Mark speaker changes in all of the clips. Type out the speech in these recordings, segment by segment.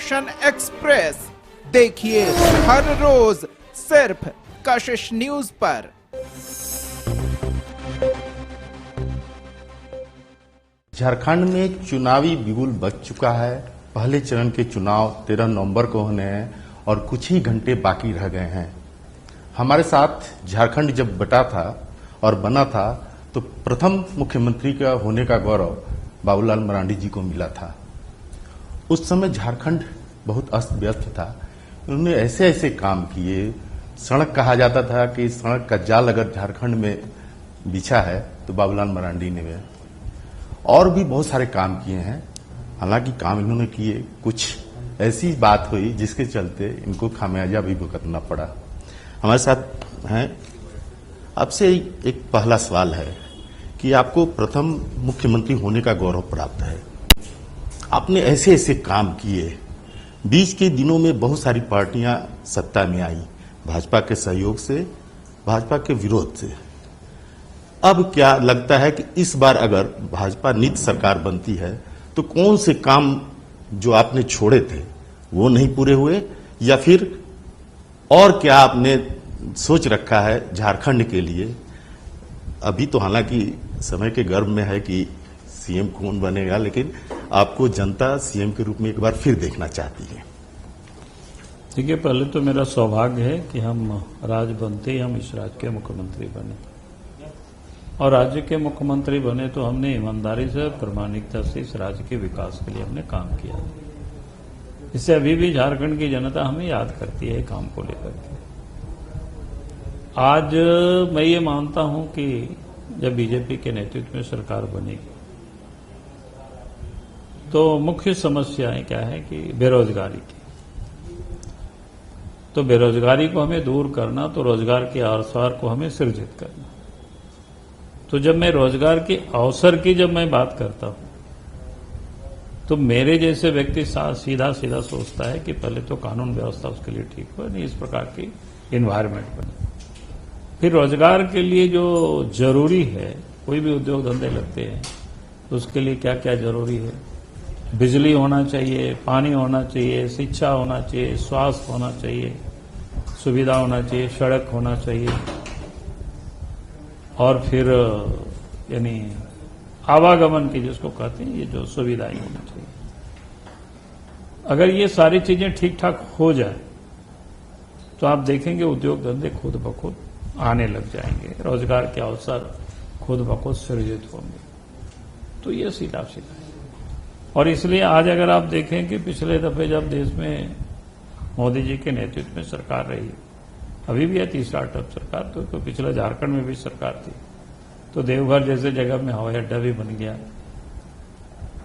Speaker 1: Election express देखिए हर रोज सिर्फ कशिश news पर।
Speaker 2: झारखंड में चुनावी बिगुल बज चुका है। पहले चरण के चुनाव 13 नवंबर को होने हैं और कुछ ही घंटे बाकी रह गए हैं। हमारे साथ झारखंड जब बटा था और बना था तो प्रथम मुख्यमंत्री का होने का गौरव बाबूलाल मरांडी जी को मिला था। उस समय झारखंड बहुत अस्त व्यस्त था। उन्होंने ऐसे ऐसे काम किए, सड़क कहा जाता था कि सड़क का जाल अगर झारखंड में बिछा है तो बाबूलाल मरांडी ने और भी बहुत सारे काम किए हैं। हालांकि काम इन्होंने किए, कुछ ऐसी बात हुई जिसके चलते इनको खामियाजा भी भुगतना पड़ा। हमारे साथ हैं, आपसे एक पहला सवाल है कि आपको प्रथम मुख्यमंत्री होने का गौरव प्राप्त है। आपने ऐसे ऐसे काम किए, बीच के दिनों में बहुत सारी पार्टियां सत्ता में आई, भाजपा के सहयोग से, भाजपा के विरोध से। अब क्या लगता है कि इस बार अगर भाजपा नीति सरकार बनती है तो कौन से काम जो आपने छोड़े थे वो नहीं पूरे हुए, या फिर और क्या आपने सोच रखा है झारखंड के लिए? अभी तो हालांकि समय के गर्भ में है कि सीएम कौन बनेगा, लेकिन आपको जनता सीएम के रूप में एक बार फिर देखना चाहती है।
Speaker 3: देखिए, पहले तो मेरा सौभाग्य है कि हम राज्य बनते ही हम इस राज्य के मुख्यमंत्री बने, और राज्य के मुख्यमंत्री बने तो हमने ईमानदारी से, प्रामाणिकता से इस राज्य के विकास के लिए हमने काम किया। इससे अभी भी झारखंड की जनता हमें याद करती है काम को लेकर के। आज मैं ये मानता हूं कि जब बीजेपी के नेतृत्व में सरकार बनेगी तो मुख्य समस्याएं क्या है कि बेरोजगारी की। तो बेरोजगारी को हमें दूर करना, तो रोजगार के अवसर को हमें सृजित करना। तो जब मैं रोजगार के अवसर की जब मैं बात करता हूं तो मेरे जैसे व्यक्ति सीधा सीधा सोचता है कि पहले तो कानून व्यवस्था उसके लिए ठीक हो, नहीं इस प्रकार की इन्वायरमेंट बने। फिर रोजगार के लिए जो जरूरी है, कोई भी उद्योग धंधे लगते हैं तो उसके लिए क्या क्या जरूरी है? बिजली होना चाहिए, पानी होना चाहिए, शिक्षा होना चाहिए, स्वास्थ्य होना चाहिए, सुविधा होना चाहिए, सड़क होना चाहिए, और फिर यानी आवागमन की जिसको कहते हैं ये जो सुविधाएं होनी चाहिए। अगर ये सारी चीजें ठीक ठाक हो जाए तो आप देखेंगे उद्योग धंधे खुद ब खुद आने लग जाएंगे, रोजगार के अवसर खुद ब खुद सृजित होंगे। तो ये सीधा सीधा है। और इसलिए आज अगर आप देखें कि पिछले दफे जब देश में मोदी जी के नेतृत्व में सरकार रही, अभी भी है तीसरा टर्म सरकार, तो पिछले झारखंड में भी सरकार थी, तो देवघर जैसे जगह में हवाई अड्डा भी बन गया,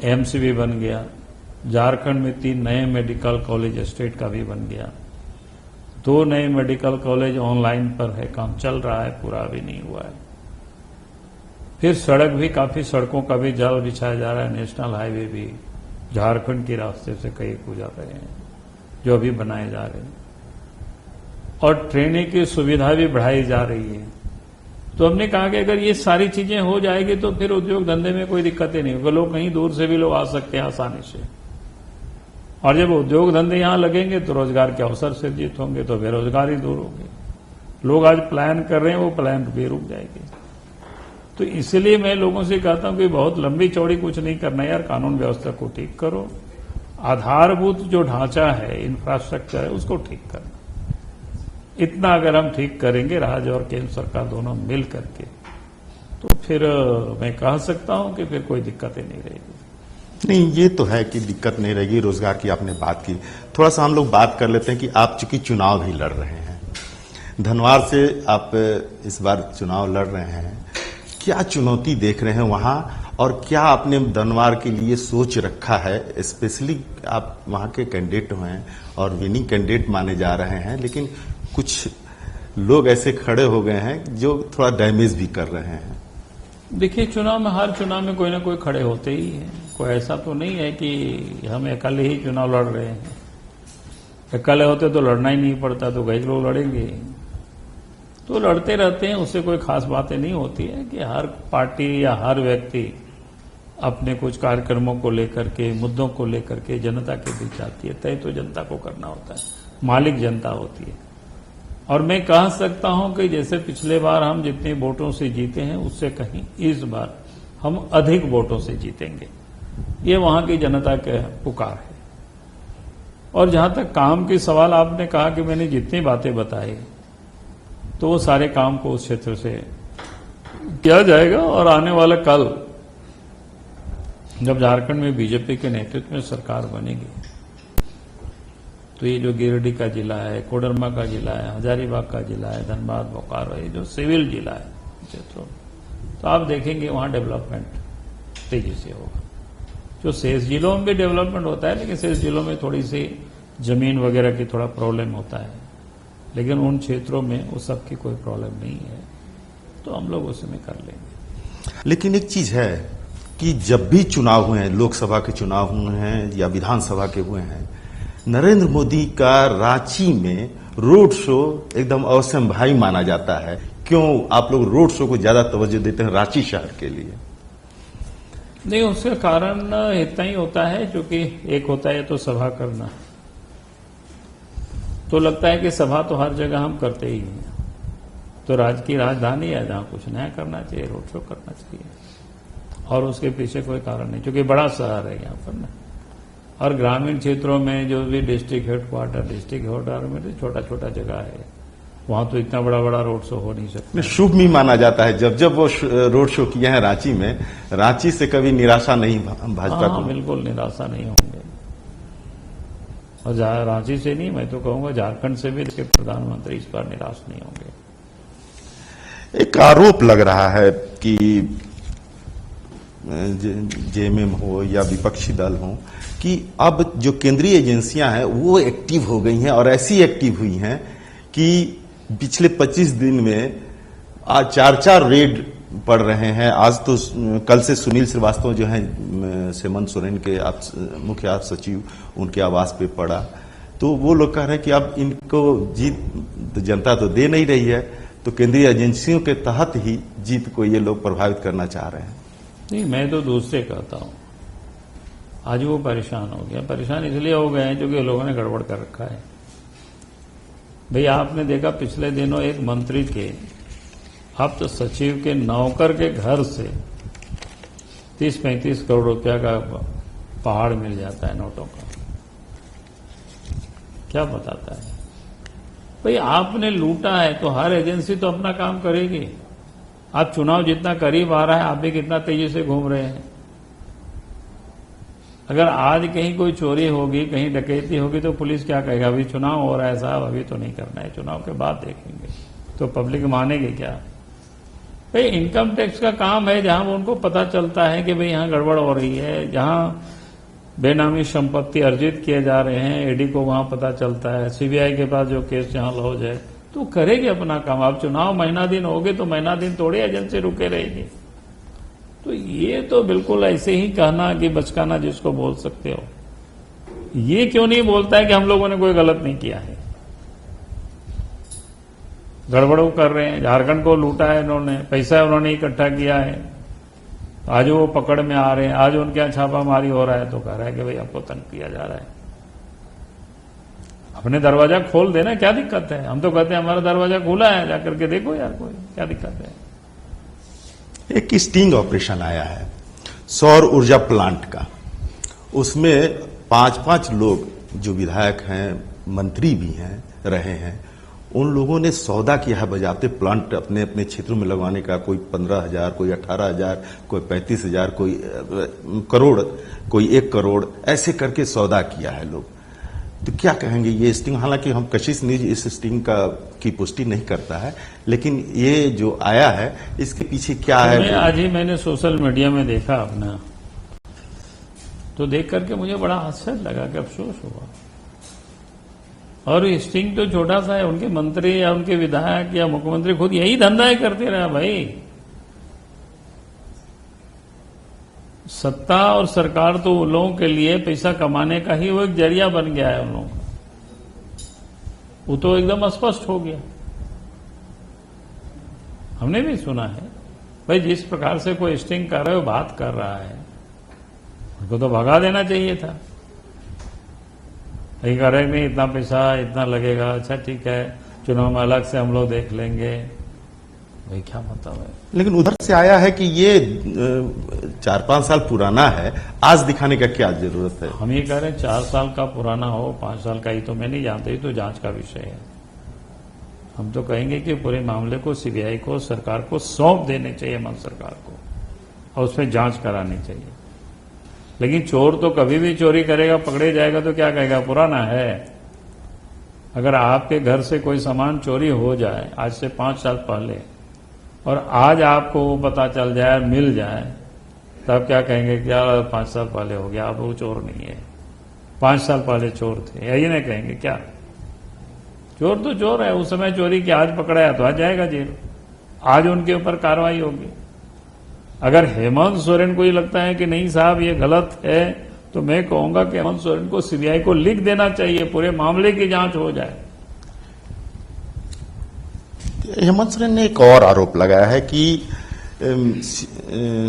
Speaker 3: एम्स भी बन गया, झारखंड में 3 नए मेडिकल कॉलेज स्टेट का भी बन गया, 2 नए मेडिकल कॉलेज ऑनलाइन पर है, काम चल रहा है, पूरा भी नहीं हुआ है। फिर सड़क भी, काफी सड़कों का भी जाल बिछाया जा रहा है, नेशनल हाईवे भी झारखंड के रास्ते से कई हो जा रहे हैं जो अभी बनाए जा रहे हैं, और ट्रेनें की सुविधा भी बढ़ाई जा रही है। तो हमने कहा कि अगर ये सारी चीजें हो जाएगी तो फिर उद्योग धंधे में कोई दिक्कतें नहीं होगी, लोग कहीं दूर से भी लोग आ सकते हैं आसानी से, और जब उद्योग धंधे यहां लगेंगे तो रोजगार के अवसर सृजित होंगे, तो बेरोजगारी दूर होगी। लोग आज प्लान कर रहे हैं, वो प्लान भी रुक जाएगी। तो इसलिए मैं लोगों से कहता हूं कि बहुत लंबी चौड़ी कुछ नहीं करना यार, कानून व्यवस्था को ठीक करो, आधारभूत जो ढांचा है, इंफ्रास्ट्रक्चर है, उसको ठीक करना। इतना अगर हम ठीक करेंगे, राज्य और केंद्र सरकार दोनों मिल करके, तो फिर मैं कह सकता हूं कि फिर कोई दिक्कतें नहीं रहेगी।
Speaker 2: नहीं, ये तो है कि दिक्कत नहीं रहेगी। रोजगार की आपने बात की, थोड़ा सा हम लोग बात कर लेते हैं कि आप चूंकि चुनाव भी लड़ रहे हैं, धनवार से आप इस बार चुनाव लड़ रहे हैं, क्या चुनौती देख रहे हैं वहां, और क्या आपने धनवार के लिए सोच रखा है? स्पेशली आप वहां के कैंडिडेट हैं और विनिंग कैंडिडेट माने जा रहे हैं, लेकिन कुछ लोग ऐसे खड़े हो गए हैं जो थोड़ा डैमेज भी कर रहे हैं।
Speaker 3: देखिए, चुनाव में, हर चुनाव में कोई ना कोई खड़े होते ही हैं। कोई ऐसा तो नहीं है कि हम अकेले ही चुनाव लड़ रहे हैं। अकेले होते तो लड़ना ही नहीं पड़ता, तो कई लोग लड़ेंगे, तो लड़ते रहते हैं। उससे कोई खास बातें नहीं होती है कि हर पार्टी या हर व्यक्ति अपने कुछ कार्यक्रमों को लेकर के, मुद्दों को लेकर के जनता के बीच आती है। तय तो जनता को करना होता है, मालिक जनता होती है। और मैं कह सकता हूं कि जैसे पिछले बार हम जितने वोटों से जीते हैं उससे कहीं इस बार हम अधिक वोटों से जीतेंगे। ये वहां की जनता का पुकार है। और जहां तक काम के सवाल आपने कहा कि मैंने जितनी बातें बताई तो वो सारे काम को उस क्षेत्र से किया जाएगा। और आने वाला कल जब झारखंड में बीजेपी के नेतृत्व में सरकार बनेगी तो ये जो गिरिडीह का जिला है, कोडरमा का जिला है, हजारीबाग का जिला है, धनबाद, बोकारो, ये जो सिविल जिला है क्षेत्रों, तो आप देखेंगे वहां डेवलपमेंट तेजी से होगा। जो शेष जिलों में भी डेवलपमेंट होता है, लेकिन शेष जिलों में थोड़ी सी जमीन वगैरह की थोड़ा प्रॉब्लम होता है, लेकिन उन क्षेत्रों में उस सब की कोई प्रॉब्लम नहीं है, तो हम लोग उसमें कर लेंगे।
Speaker 2: लेकिन एक चीज है कि जब भी चुनाव हुए हैं, लोकसभा के चुनाव हुए हैं या विधानसभा के हुए हैं, नरेंद्र मोदी का रांची में रोड शो एकदम अवश्यंभावी माना जाता है। क्यों आप लोग रोड शो को ज्यादा तवज्जो देते हैं रांची शहर के लिए?
Speaker 3: नहीं, उसका कारण इतना ही होता है क्योंकि एक होता है तो सभा करना, तो लगता है कि सभा तो हर जगह हम करते ही हैं, तो राज्य की राजधानी है जहां कुछ नया करना चाहिए, रोड शो करना चाहिए, और उसके पीछे कोई कारण नहीं, क्योंकि बड़ा शहर है यहाँ पर ना। और ग्रामीण क्षेत्रों में जो भी डिस्ट्रिक्ट हेडक्वार्टर में तो छोटा छोटा जगह है, वहां तो इतना बड़ा बड़ा रोड शो हो नहीं सकता।
Speaker 2: शुभ भी माना जाता है जब वो रोड शो किए हैं रांची में, रांची से कभी निराशा नहीं भाजपा को?
Speaker 3: बिल्कुल निराशा नहीं होंगे। और रांची से नहीं, मैं तो कहूंगा झारखंड से भी इसके प्रधानमंत्री इस बार निराश नहीं होंगे।
Speaker 2: एक आरोप लग रहा है कि जेएमएम हो या विपक्षी दल हो कि अब जो केंद्रीय एजेंसियां हैं वो एक्टिव हो गई हैं, और ऐसी एक्टिव हुई हैं कि पिछले 25 दिन में आज 4 रेड पड़ रहे हैं। आज तो कल से सुनील श्रीवास्तव जो हैं हेमंत सोरेन के मुख्य सचिव, उनके आवास पे पड़ा, तो वो लोग कह रहे हैं कि अब इनको जीत जनता तो दे नहीं रही है, तो केंद्रीय एजेंसियों के तहत ही जीत को ये लोग प्रभावित करना चाह रहे हैं।
Speaker 3: नहीं, मैं तो दूसरे कहता हूं, आज वो परेशान हो गया। परेशान इसलिए हो गए हैं क्योंकि लोगों ने गड़बड़ कर रखा है। भाई आपने देखा पिछले दिनों एक मंत्री के, आप तो सचिव के नौकर के घर से 30-35 करोड़ रुपया का पहाड़ मिल जाता है नोटों का। क्या बताता है? भाई आपने लूटा है तो हर एजेंसी तो अपना काम करेगी। आप चुनाव जितना करीब आ रहा है, आप भी कितना तेजी से घूम रहे हैं। अगर आज कहीं कोई चोरी होगी, कहीं डकैती होगी, तो पुलिस क्या कहेगा? अभी चुनाव हो रहा है साहब, अभी तो नहीं करना है, चुनाव के बाद देखेंगे। तो पब्लिक मानेगी क्या? भाई इनकम टैक्स का काम है, जहां उनको पता चलता है कि भाई यहां गड़बड़ हो रही है, जहां बेनामी संपत्ति अर्जित किए जा रहे हैं, ईडी को वहां पता चलता है, सीबीआई के पास जो केस जहां लॉज है, तो करेगी अपना काम। अब चुनाव महीना दिन हो गए तो महीना दिन थोड़ी एजेंसी रुके रहेगी। तो ये तो बिल्कुल ऐसे ही कहना कि बचकाना जिसको बोल सकते हो, ये क्यों नहीं बोलता है कि हम लोगों ने कोई गलत नहीं किया है? गड़बड़ों कर रहे हैं, झारखंड को लूटा है इन्होंने, पैसा उन्होंने इकट्ठा किया है, आज वो पकड़ में आ रहे हैं, आज उनके यहाँ छापामारी हो रहा है तो कह रहा है कि भाई आपको तंग किया जा रहा है। अपने दरवाजा खोल देना, क्या दिक्कत है? हम तो कहते हैं हमारा दरवाजा खुला है, जाकर के देखो यार, कोई क्या दिक्कत है?
Speaker 2: एक स्टिंग ऑपरेशन आया है सौर ऊर्जा प्लांट का, उसमें 5-5 लोग जो विधायक हैं, मंत्री भी हैं, रहे हैं, उन लोगों ने सौदा किया है बजाते प्लांट अपने अपने क्षेत्रों में लगवाने का। कोई 15,000, कोई 18,000, कोई 35,000, कोई करोड़, कोई 1 करोड़, ऐसे करके सौदा किया है लोग। तो क्या कहेंगे ये स्टिंग? हालांकि हम कशिश न्यूज इस स्टिंग की पुष्टि नहीं करता है, लेकिन ये जो आया है इसके पीछे क्या है?
Speaker 3: आज ही मैंने सोशल मीडिया में देखा अपना, तो देख करके मुझे बड़ा आश्चर्य लगा कि अफसोस हुआ। और स्टिंग तो छोटा सा है, उनके मंत्री या उनके विधायक या मुख्यमंत्री खुद यही धंधा ही करते रहे। भाई सत्ता और सरकार तो उन लोगों के लिए पैसा कमाने का ही वो एक जरिया बन गया है उन लोगों का, वो तो एकदम स्पष्ट हो गया। हमने भी सुना है भाई, जिस प्रकार से कोई स्टिंग कर रहा है, बात कर रहा है, उनको तो भगा देना चाहिए था। नहीं कह रहे नहीं इतना पैसा इतना लगेगा, अच्छा ठीक है चुनाव में अलग से हम लोग देख लेंगे, भाई क्या मतलब है।
Speaker 2: लेकिन उधर से आया है कि ये 4-5 साल पुराना है, आज दिखाने का क्या जरूरत है?
Speaker 3: हम ये कह रहे हैं 4 साल का पुराना हो 5 साल का, ही तो मैं नहीं जानता, ही तो जांच का विषय है। हम तो कहेंगे कि पूरे मामले को सीबीआई को सरकार को सौंप देने चाहिए, मन सरकार को, और उसमें जांच करानी चाहिए। लेकिन चोर तो कभी भी चोरी करेगा, पकड़े जाएगा तो क्या कहेगा पुराना है। अगर आपके घर से कोई सामान चोरी हो जाए आज से 5 साल पहले और आज आपको वो पता चल जाए मिल जाए, तब क्या कहेंगे क्या 5 साल पहले हो गया, अब वो चोर नहीं है, 5 साल पहले चोर थे, यही नहीं कहेंगे क्या? चोर तो चोर है, उस समय चोरी की, आज पकड़ा है तो आज जाएगा जेल, आज उनके ऊपर कार्रवाई होगी। अगर हेमंत सोरेन को ये लगता है कि नहीं साहब ये गलत है, तो मैं कहूंगा कि हेमंत सोरेन को सीबीआई को लिख देना चाहिए, पूरे मामले की जांच हो जाए।
Speaker 2: हेमंत सोरेन ने एक और आरोप लगाया है कि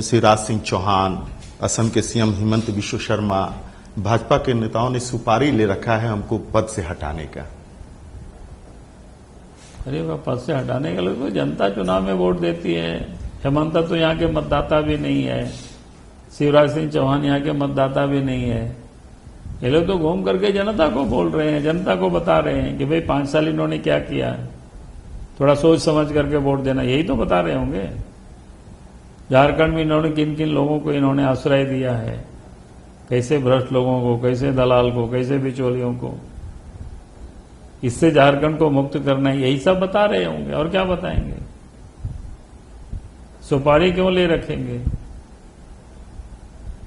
Speaker 2: शिवराज सिंह चौहान, असम के सीएम हिमंत बिश्व शर्मा, भाजपा के नेताओं ने सुपारी ले रखा है हमको पद से हटाने का।
Speaker 3: अरे वह पद से हटाने के लिए तो जनता चुनाव में वोट देती है। हेमंत तो यहाँ के मतदाता भी नहीं है, शिवराज सिंह चौहान यहाँ के मतदाता भी नहीं है। ये लोग तो घूम करके जनता को बोल रहे हैं, जनता को बता रहे हैं कि भाई 5 साल इन्होंने क्या किया है, थोड़ा सोच समझ करके वोट देना, यही तो बता रहे होंगे। झारखंड में इन्होंने किन किन लोगों को इन्होंने आश्रय दिया है, कैसे भ्रष्ट लोगों को, कैसे दलाल को, कैसे बिचौलियों को, इससे झारखंड को मुक्त करना है, यही सब बता रहे होंगे। और क्या बताएंगे? सुपारी क्यों ले रखेंगे?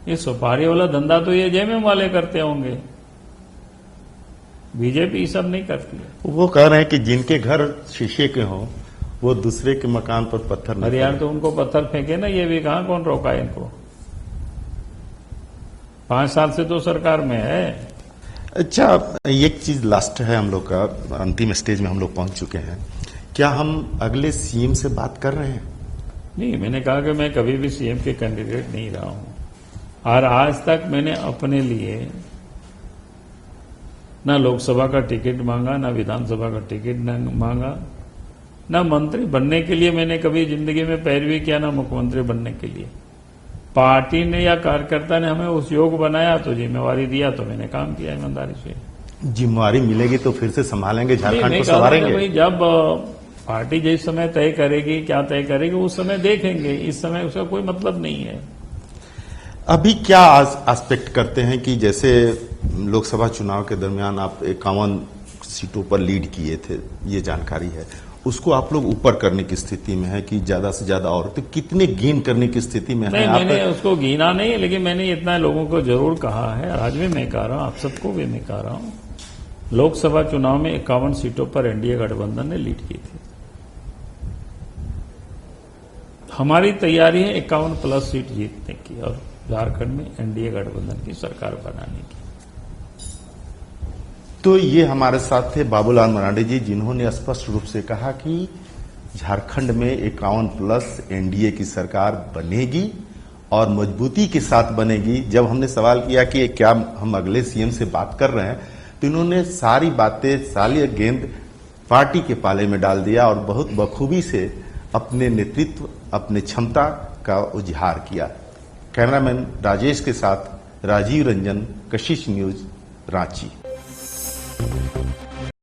Speaker 3: ये सुपारी वाला धंधा तो ये जेएमएम वाले करते होंगे, बीजेपी ये सब नहीं करती है।
Speaker 2: वो कह रहे हैं कि जिनके घर शीशे के हों वो दूसरे के मकान पर पत्थर नहीं
Speaker 3: अरे यार तो उनको पत्थर फेंके ना, ये भी कहां कौन रोका है इनको? 5 साल से तो सरकार में है।
Speaker 2: अच्छा, एक चीज लास्ट है, हम लोग का अंतिम स्टेज में हम लोग पहुंच चुके हैं, क्या हम अगले सीएम से बात कर रहे हैं?
Speaker 3: नहीं, मैंने कहा कि मैं कभी भी सीएम के कैंडिडेट नहीं रहा हूं, और आज तक मैंने अपने लिए ना लोकसभा का टिकट मांगा, ना विधानसभा का टिकट मांगा, ना मंत्री बनने के लिए मैंने कभी जिंदगी में पैरवी किया, ना मुख्यमंत्री बनने के लिए। पार्टी ने या कार्यकर्ता ने हमें उस योग बनाया तो जिम्मेवारी दिया तो मैंने काम किया ईमानदारी से।
Speaker 2: जिम्मेवारी मिलेगी तो फिर से संभालेंगे, झारखंड को
Speaker 3: नहीं,
Speaker 2: संवारेंगे।
Speaker 3: भाई जब पार्टी जिस समय तय करेगी, क्या तय करेगी, उस समय देखेंगे, इस समय उसका कोई मतलब नहीं है।
Speaker 2: अभी क्या एस्पेक्ट करते हैं कि जैसे लोकसभा चुनाव के दरमियान आप 51 सीटों पर लीड किए थे, ये जानकारी है, उसको आप लोग ऊपर करने की स्थिति में है कि ज्यादा से ज्यादा, और तो कितने गेन करने की स्थिति में है?
Speaker 3: मैंने उसको गिना नहीं, लेकिन मैंने इतना लोगों को जरूर कहा है, आज भी मैं कह रहा हूं, आप सबको भी मैं कह रहा हूं, लोकसभा चुनाव में 51 सीटों पर एनडीए गठबंधन ने लीड की थी। हमारी तैयारी है 51+ सीट जीतने की और झारखंड में एनडीए गठबंधन की सरकार बनाने की।
Speaker 2: तो ये हमारे साथ थे बाबूलाल मरांडी जी, जिन्होंने स्पष्ट रूप से कहा कि झारखंड में 51+ एनडीए की सरकार बनेगी और मजबूती के साथ बनेगी। जब हमने सवाल किया कि क्या हम अगले सीएम से बात कर रहे हैं, तो इन्होंने सारी बातें, सारी गेंद पार्टी के पाले में डाल दिया और बहुत बखूबी से अपने नेतृत्व, अपने क्षमता का उजागर किया। कैमरामैन राजेश के साथ राजीव रंजन, कशिश न्यूज, रांची।